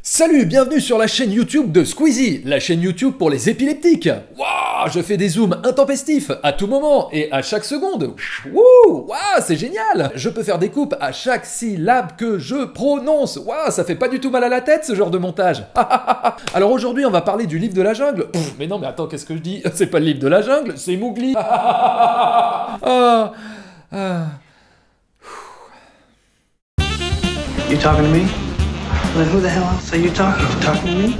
Salut, bienvenue sur la chaîne YouTube de Squeezie, la chaîne YouTube pour les épileptiques. Waouh, je fais des zooms intempestifs à tout moment et à chaque seconde. Wouh, waouh, c'est génial. Je peux faire des coupes à chaque syllabe que je prononce. Waouh, ça fait pas du tout mal à la tête ce genre de montage. Alors aujourd'hui, on va parler du livre de la jungle. Mais non, mais attends, qu'est-ce que je dis? C'est pas le livre de la jungle, c'est Mowgli. You talking to me? Well, who the hell else are you talking to? Talking to me?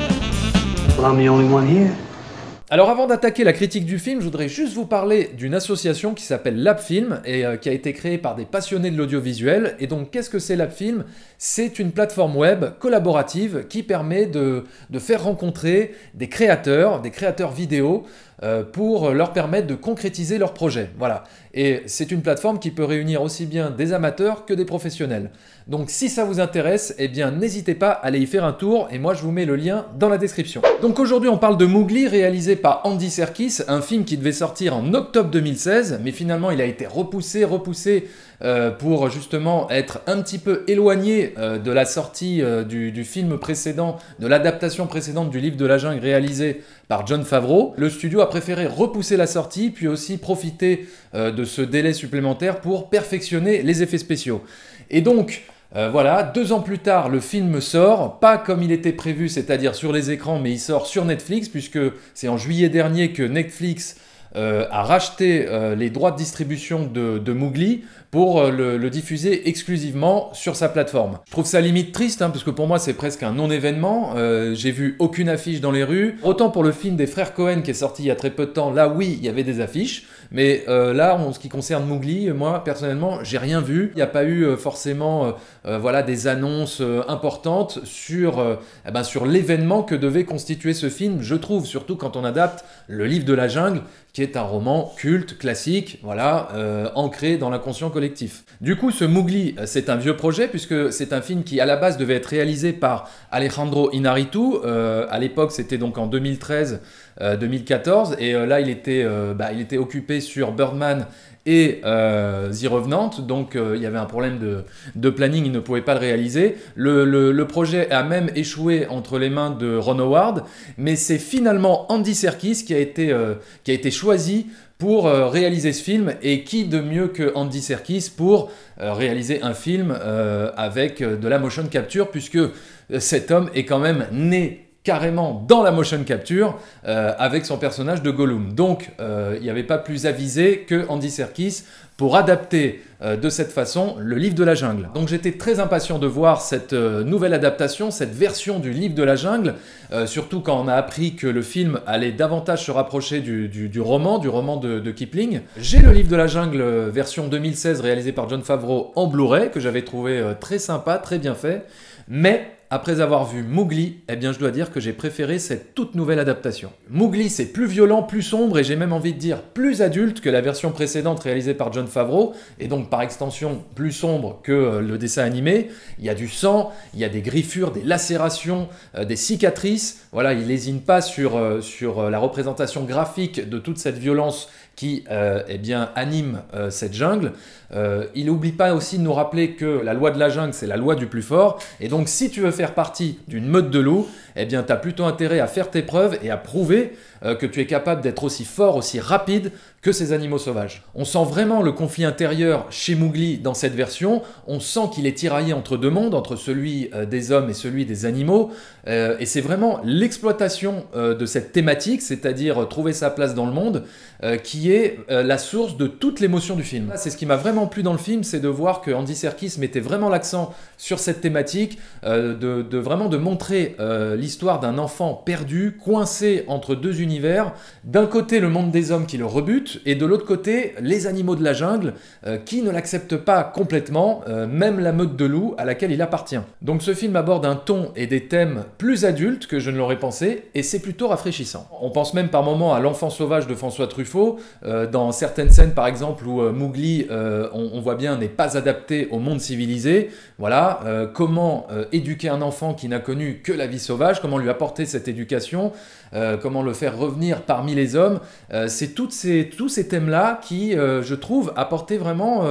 Well, I'm the only one here. Alors avant d'attaquer la critique du film, je voudrais juste vous parler d'une association qui s'appelle Labfilm et qui a été créée par des passionnés de l'audiovisuel. Et donc qu'est-ce que c'est Labfilm? C'est une plateforme web collaborative qui permet de faire rencontrer des créateurs vidéo pour leur permettre de concrétiser leurs projets. Voilà. Et c'est une plateforme qui peut réunir aussi bien des amateurs que des professionnels. Donc si ça vous intéresse, eh bien n'hésitez pas à aller y faire un tour et moi je vous mets le lien dans la description. Donc aujourd'hui on parle de Mowgli réalisé par Andy Serkis, un film qui devait sortir en octobre 2016, mais finalement il a été repoussé pour justement être un petit peu éloigné de la sortie du film précédent, de l'adaptation précédente du livre de la jungle réalisé par Jon Favreau. Le studio a préféré repousser la sortie, puis aussi profiter de ce délai supplémentaire pour perfectionner les effets spéciaux. Et donc, voilà, 2 ans plus tard, le film sort, pas comme il était prévu, c'est-à-dire sur les écrans, mais il sort sur Netflix, puisque c'est en juillet dernier que Netflix a racheté les droits de distribution de Mowgli pour le diffuser exclusivement sur sa plateforme. Je trouve ça limite triste, parce que pour moi c'est presque un non-événement, j'ai vu aucune affiche dans les rues. Autant pour le film des frères Cohen qui est sorti il y a très peu de temps, là oui, il y avait des affiches, mais là, en ce qui concerne Mowgli, moi personnellement, j'ai rien vu. Il n'y a pas eu forcément voilà, des annonces importantes sur l'événement que devait constituer ce film, je trouve, surtout quand on adapte le livre de la jungle, qui est un roman culte, classique, voilà, ancré dans l'inconscient collectif. Du coup, ce Mowgli, c'est un vieux projet, puisque c'est un film qui, à la base, devait être réalisé par Alejandro Inarritu. À l'époque, c'était donc en 2013-2014, et là, il était occupé sur Birdman et The Revenant, donc il y avait un problème de planning, il ne pouvait pas le réaliser. Le projet a même échoué entre les mains de Ron Howard, mais c'est finalement Andy Serkis qui a été choisi pour réaliser ce film, et qui de mieux que Andy Serkis pour réaliser un film avec de la motion capture, puisque cet homme est quand même né carrément dans la motion capture avec son personnage de Gollum. Donc il n'y avait pas plus avisé que Andy Serkis pour adapter de cette façon le livre de la jungle. Donc j'étais très impatient de voir cette nouvelle adaptation, cette version du livre de la jungle, surtout quand on a appris que le film allait davantage se rapprocher du roman de Kipling. J'ai le livre de la jungle version 2016 réalisé par Jon Favreau en Blu-ray, que j'avais trouvé très sympa, très bien fait, mais après avoir vu Mowgli, eh bien je dois dire que j'ai préféré cette toute nouvelle adaptation. Mowgli, c'est plus violent, plus sombre, et j'ai même envie de dire plus adulte que la version précédente réalisée par Jon Favreau, et donc par extension plus sombre que le dessin animé. Il y a du sang, il y a des griffures, des lacérations, des cicatrices. Voilà, il lésine pas sur la représentation graphique de toute cette violence qui anime cette jungle. Il n'oublie pas aussi de nous rappeler que la loi de la jungle, c'est la loi du plus fort. Et donc, si tu veux faire partie d'une meute de loups, eh bien, tu as plutôt intérêt à faire tes preuves et à prouver que tu es capable d'être aussi fort, aussi rapide que ces animaux sauvages. On sent vraiment le conflit intérieur chez Mowgli dans cette version. On sent qu'il est tiraillé entre 2 mondes, entre celui des hommes et celui des animaux. Et c'est vraiment l'exploitation de cette thématique, c'est-à-dire trouver sa place dans le monde, qui est la source de toute l'émotion du film. C'est ce qui m'a vraiment plu dans le film, c'est de voir que Andy Serkis mettait vraiment l'accent sur cette thématique, de montrer l'histoire d'un enfant perdu, coincé entre 2 univers. D'un côté, le monde des hommes qui le rebute, et de l'autre côté, les animaux de la jungle qui ne l'acceptent pas complètement, même la meute de loups à laquelle il appartient. Donc ce film aborde un ton et des thèmes plus adultes que je ne l'aurais pensé, et c'est plutôt rafraîchissant. On pense même par moments à L'Enfant sauvage de François Truffaut, dans certaines scènes par exemple où Mowgli, on voit bien, n'est pas adapté au monde civilisé. Voilà, comment éduquer un enfant qui n'a connu que la vie sauvage, comment lui apporter cette éducation, comment le faire revenir parmi les hommes. C'est tous ces thèmes-là qui, je trouve, apportaient vraiment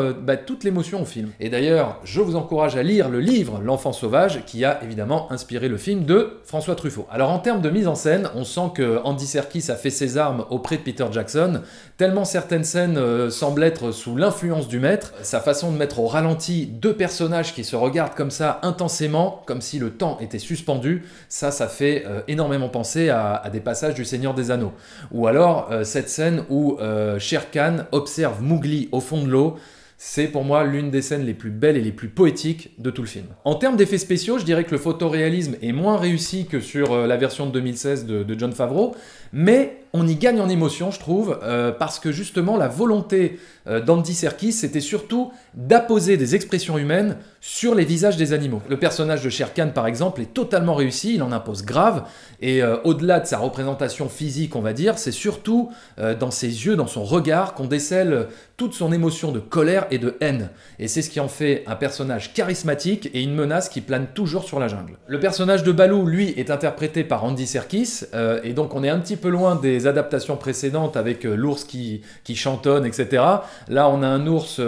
toute l'émotion au film. Et d'ailleurs, je vous encourage à lire le livre L'Enfant Sauvage, qui a évidemment inspiré le film de François Truffaut. Alors en termes de mise en scène, on sent que Andy Serkis a fait ses armes auprès de Peter Jackson, tellement certaines scènes semblent être sous l'influence du maître. Sa façon de mettre au ralenti deux personnages qui se regardent comme ça intensément, comme si le temps était suspendu, ça fait énormément penser à des passages du Seigneur des Anneaux. Ou alors cette scène où Shere Khan observe Mowgli au fond de l'eau. C'est pour moi l'une des scènes les plus belles et les plus poétiques de tout le film. En termes d'effets spéciaux, je dirais que le photoréalisme est moins réussi que sur la version de 2016 de Jon Favreau, mais on y gagne en émotion, je trouve, parce que justement la volonté d'Andy Serkis, c'était surtout d'apposer des expressions humaines sur les visages des animaux. Le personnage de Shere Khan, par exemple, est totalement réussi, il en impose grave, et au-delà de sa représentation physique, on va dire, c'est surtout dans ses yeux, dans son regard, qu'on décèle toute son émotion de colère et de haine. Et c'est ce qui en fait un personnage charismatique et une menace qui plane toujours sur la jungle. Le personnage de Baloo, lui, est interprété par Andy Serkis, et donc on est un petit peu loin des adaptations précédentes avec l'ours qui chantonne, etc. Là, on a un ours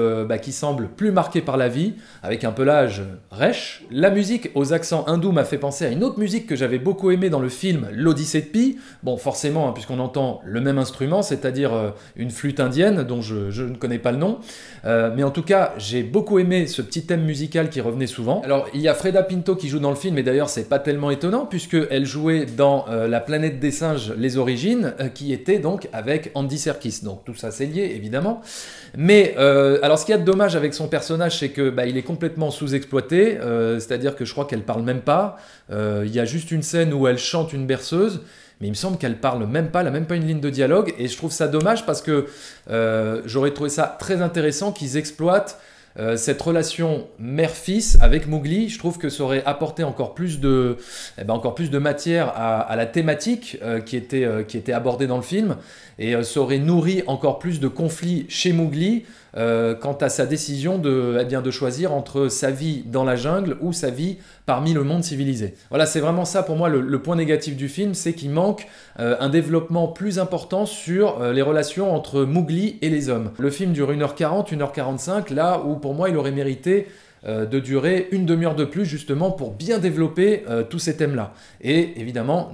qui semble plus marqué par la vie, avec un pelage rêche. La musique aux accents hindous m'a fait penser à une autre musique que j'avais beaucoup aimée dans le film L'Odyssée de Pi. Bon, forcément, puisqu'on entend le même instrument, c'est-à-dire une flûte indienne, dont je ne connais pas le nom. Mais en tout cas, j'ai beaucoup aimé ce petit thème musical qui revenait souvent. Alors, il y a Freda Pinto qui joue dans le film, et d'ailleurs, c'est pas tellement étonnant, puisqu'elle jouait dans La planète des singes, les origines, qui était donc avec Andy Serkis. Donc tout ça, c'est lié, évidemment. Mais alors, ce qu'il y a de dommage avec son personnage, c'est que il est complètement sous-exploité, c'est-à-dire que je crois qu'elle parle même pas. Il y a juste une scène où elle chante une berceuse, mais il me semble qu'elle parle même pas, elle a même pas une ligne de dialogue, et je trouve ça dommage parce que j'aurais trouvé ça très intéressant qu'ils exploitent cette relation mère-fils avec Mowgli. Je trouve que ça aurait apporté encore plus de matière à la thématique qui était abordée dans le film, et ça aurait nourri encore plus de conflits chez Mowgli quant à sa décision de choisir entre sa vie dans la jungle ou sa vie parmi le monde civilisé. Voilà, c'est vraiment ça pour moi le point négatif du film, c'est qu'il manque un développement plus important sur les relations entre Mowgli et les hommes. Le film dure 1h40, 1h45, là où pour moi il aurait mérité de durer une demi-heure de plus, justement pour bien développer tous ces thèmes-là, et évidemment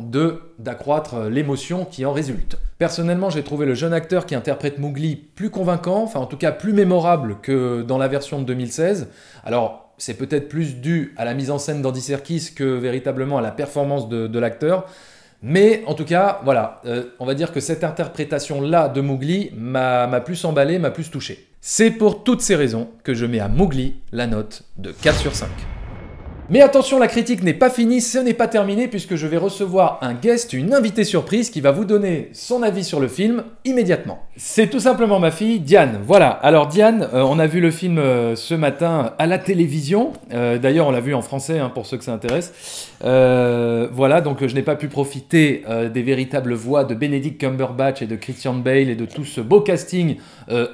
d'accroître l'émotion qui en résulte. Personnellement, j'ai trouvé le jeune acteur qui interprète Mowgli plus convaincant, enfin en tout cas plus mémorable que dans la version de 2016. Alors, c'est peut-être plus dû à la mise en scène d'Andy Serkis que véritablement à la performance de l'acteur. Mais en tout cas, voilà, on va dire que cette interprétation-là de Mowgli m'a plus emballé, m'a plus touché. C'est pour toutes ces raisons que je mets à Mowgli la note de 4 sur 5. Mais attention, la critique n'est pas finie, ce n'est pas terminé, puisque je vais recevoir un guest, une invitée surprise qui va vous donner son avis sur le film immédiatement. C'est tout simplement ma fille, Diane. Voilà, alors Diane, on a vu le film ce matin à la télévision. D'ailleurs, on l'a vu en français, pour ceux que ça intéresse. Voilà, donc je n'ai pas pu profiter des véritables voix de Benedict Cumberbatch et de Christian Bale et de tout ce beau casting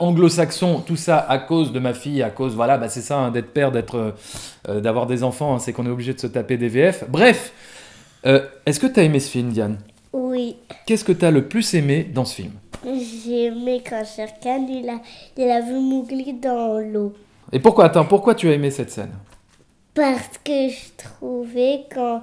anglo-saxon, tout ça à cause de ma fille, à cause, voilà, c'est ça, d'être père, d'avoir des enfants, c'est qu'on est obligé de se taper des VF. Bref, est-ce que tu as aimé ce film, Diane? Oui. Qu'est-ce que tu as le plus aimé dans ce film? J'ai aimé quand Shere Khan, il a vu Mowgli dans l'eau. Et pourquoi tu as aimé cette scène? Parce que je trouvais quand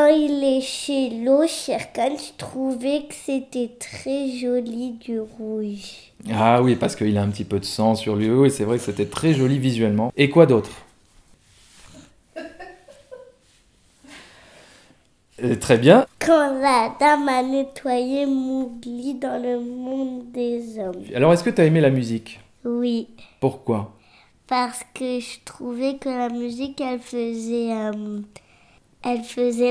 il est chez l'eau, Shere Khan, je trouvais que c'était très joli du rouge. Ah oui, parce qu'il a un petit peu de sang sur lui, oui, c'est vrai que c'était très joli visuellement. Et quoi d'autre? Très bien. Quand la dame a nettoyé Mowgli dans le monde des hommes. Alors, est-ce que tu as aimé la musique? Oui. Pourquoi? Parce que je trouvais que la musique, elle faisait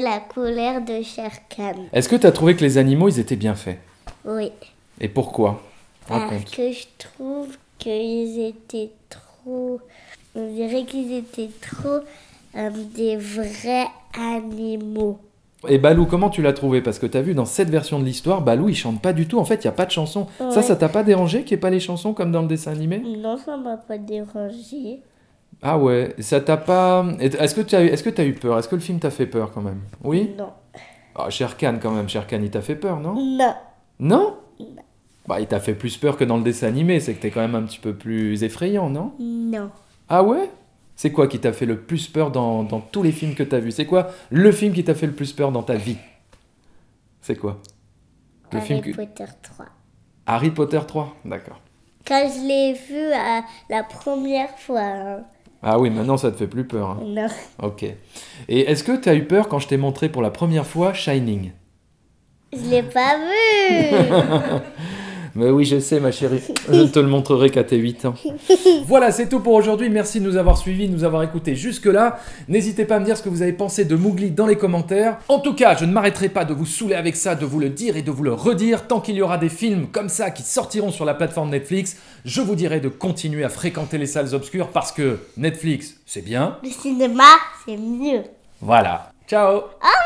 la colère de Shere Khan. Est-ce que tu as trouvé que les animaux, ils étaient bien faits? Oui. Et pourquoi? Parce Raconte. que je trouve qu'ils étaient trop... On dirait qu'ils étaient trop des vrais animaux. Et Balou, comment tu l'as trouvé? Parce que t'as vu, dans cette version de l'histoire, Balou, il chante pas du tout. En fait, il n'y a pas de chanson. Ouais. Ça t'a pas dérangé qu'il n'y ait pas les chansons comme dans le dessin animé? Non, ça m'a pas dérangé. Ah ouais, ça t'a pas... Est-ce que t'as eu peur? Est-ce que le film t'a fait peur quand même? Oui? Non. Ah, Shere Khan quand même, Shere Khan, il t'a fait peur, non? Non. Non? Bah, il t'a fait plus peur que dans le dessin animé, c'est que t'es quand même un petit peu plus effrayant, non? Non. Ah ouais? C'est quoi qui t'a fait le plus peur dans tous les films que t'as vus? C'est quoi le film qui t'a fait le plus peur dans ta vie? C'est quoi? Le Harry film que... Potter 3. Harry Potter 3, d'accord. Quand je l'ai vu la première fois. Hein. Ah oui, maintenant ça te fait plus peur, hein. Non. Ok. Et est-ce que t'as eu peur quand je t'ai montré pour la première fois Shining? Je l'ai pas vu. Mais oui, je sais, ma chérie. Je ne te le montrerai qu'à tes 8 ans. Voilà, c'est tout pour aujourd'hui. Merci de nous avoir suivis, de nous avoir écoutés jusque-là. N'hésitez pas à me dire ce que vous avez pensé de Mowgli dans les commentaires. En tout cas, je ne m'arrêterai pas de vous saouler avec ça, de vous le dire et de vous le redire. Tant qu'il y aura des films comme ça qui sortiront sur la plateforme Netflix, je vous dirai de continuer à fréquenter les salles obscures parce que Netflix, c'est bien. Le cinéma, c'est mieux. Voilà. Ciao. Au revoir.